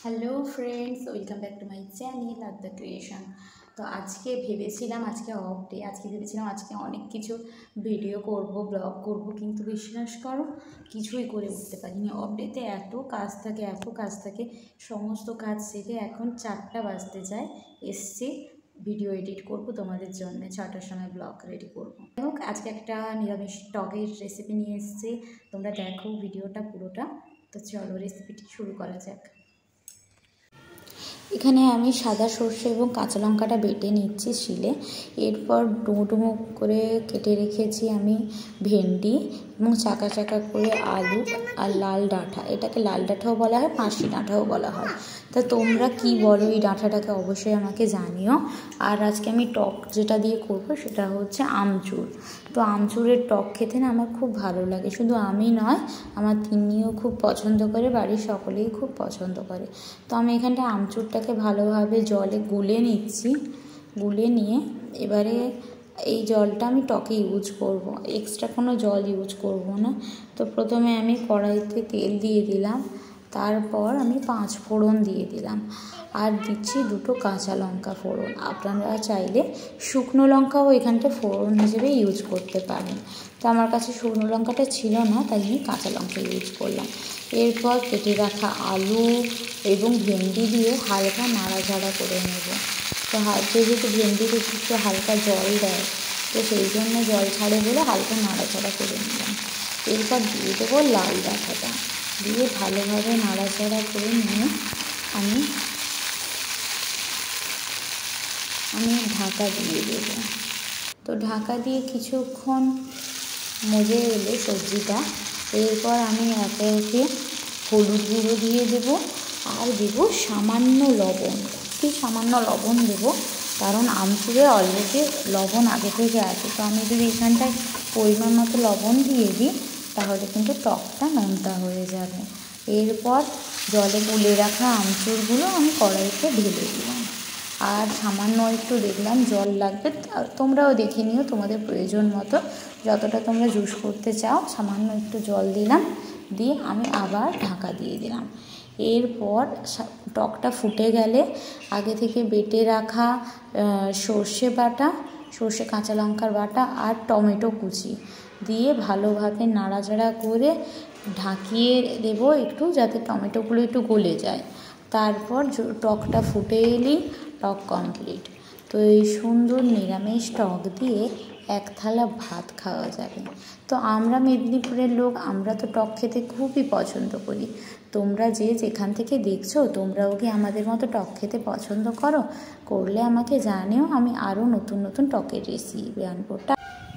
Hello friends, welcome back to my channel are the creation. তো আজকে ভেবেছিলাম আজকে অফ ডে, আজকে অনেক কিছু ভিডিও করব, ব্লগ করব, কিন্তু বিশ্বাস করো কিছুই করে উঠতে পারিনি। অফ ডেতে এত কাজ থাকে, সমস্ত কাজ সেরে এখন 4টা বাজতে যায়, এসছি ভিডিও এডিট করব তোমাদের জন্য। 6টার সময় ব্লগ রেডি করব। হোক, আজকে একটা নিরামিষ টকের রেসিপি নিয়ে এসেছি, তোমরা দেখো ভিডিওটা পুরোটা। তো চলো রেসিপিটি শুরু করা যাক। এখানে আমি সাদা সর্ষে এবং কাঁচা লঙ্কাটা বেটে নিচ্ছি শিলে। এরপর ডুমো ডুমো করে কেটে রেখেছি আমি ভেন্ডি এবং চাকা চাকা করে আলু আর লাল ডাঁটা। এটাকে লাল ডাঁটাও বলা হয়, পাঁশি ডাঁটাও বলা হয়। তা তোমরা কি বলো এই ডাঁটাটাকে অবশ্যই আমাকে জানিও। আর আজকে আমি টক যেটা দিয়ে করব সেটা হচ্ছে আমচুর। তো আমচুরের টক খেতে না আমার খুব ভালো লাগে, শুধু আমি নয়, আমার তিনিও খুব পছন্দ করে, বাড়ির সকলেই খুব পছন্দ করে। তো আমি এখানটা আমচুরটাকে ভালোভাবে জলে গুলে নিচ্ছি। গুলে নিয়ে এবারে এই জলটা আমি টকে ইউজ করব, এক্সট্রা কোনো জল ইউজ করব না। তো প্রথমে আমি কড়াইতে তেল দিয়ে দিলাম, তারপর আমি 5 ফোড়ন দিয়ে দিলাম, আর দিচ্ছি 2টো কাঁচা লঙ্কা ফোড়ন। আপনারা চাইলে শুকনো লঙ্কাও এখানটা ফোড়ন হিসেবে ইউজ করতে পারেন। তো আমার কাছে শুকনো লঙ্কাটা ছিল না, তাই আমি কাঁচা লঙ্কা ইউজ করলাম। এরপর কেটে রাখা আলু এবং ভেন্ডি দিয়ে হালকা নাড়াচাড়া করে নেব। তো যেহেতু ভেন্ডিতে একটু হালকা জল দেয়, তো সেই জন্য জল ছাড়ে বলে হালকা নাড়াচাড়া করে নিলাম। এরপর দিয়ে দেবো লাল ডাঁটাটা, দিয়ে ভালোভাবে নাড়াচাড়া করে নিয়ে আমি ঢাকা দিয়ে দেব। তো ঢাকা দিয়ে কিছুক্ষণ মজে এলে সবজিটা, এরপর আমি একে একে হলুদ গুঁড়ো দিয়ে দেব, আর দেব সামান্য লবণ, সামান্য লবণ দেব, কারণ আমচুরে অলরেডি লবণ আগে থেকে আছে। তো আমি যদি এখানটায় পরিমাণ মতো লবণ দিয়ে দিই তাহলে কিন্তু টকটা নোনতা হয়ে যাবে। এরপর জলে গুলে রাখা আমচুরগুলো আমি কড়াইতে ঢেলে দিলাম, আর সামান্য একটু দেখলাম জল লাগবে, তোমরাও দেখে নিও তোমাদের প্রয়োজন মতো, যতটা তোমরা জুস করতে চাও সামান্য একটু জল দিলাম, দিয়ে আমি আবার ঢাকা দিয়ে দিলাম। এরপর টকটা ফুটে গেলে আগে থেকে বেটে রাখা সর্ষে বাটা, সর্ষে কাঁচা লঙ্কার বাটা আর টমেটো কুচি দিয়ে ভালোভাবে নাড়াচাড়া করে ঢাকিয়ে দেবো একটু, যাতে টমেটোগুলো একটু গলে যায়। তারপর টকটা ফুটে এলেই টক কমপ্লিট। তো এই সুন্দর নিরামিষ টক দিয়ে 1 থালা ভাত খাওয়া যাবে। তো আমরা মেদিনীপুরের লোক, আমরা তো টক খেতে খুবই পছন্দ করি। তোমরা যে যেখান থেকে দেখছো, তোমরাও কি আমাদের মতো টক খেতে পছন্দ করো? করলে আমাকে জানিও, আমি আরও নতুন নতুন টকের রেসিপি আনবো।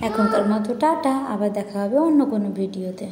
এখনকার মতো টাটা, আবার দেখা হবে অন্য কোনো ভিডিওতে।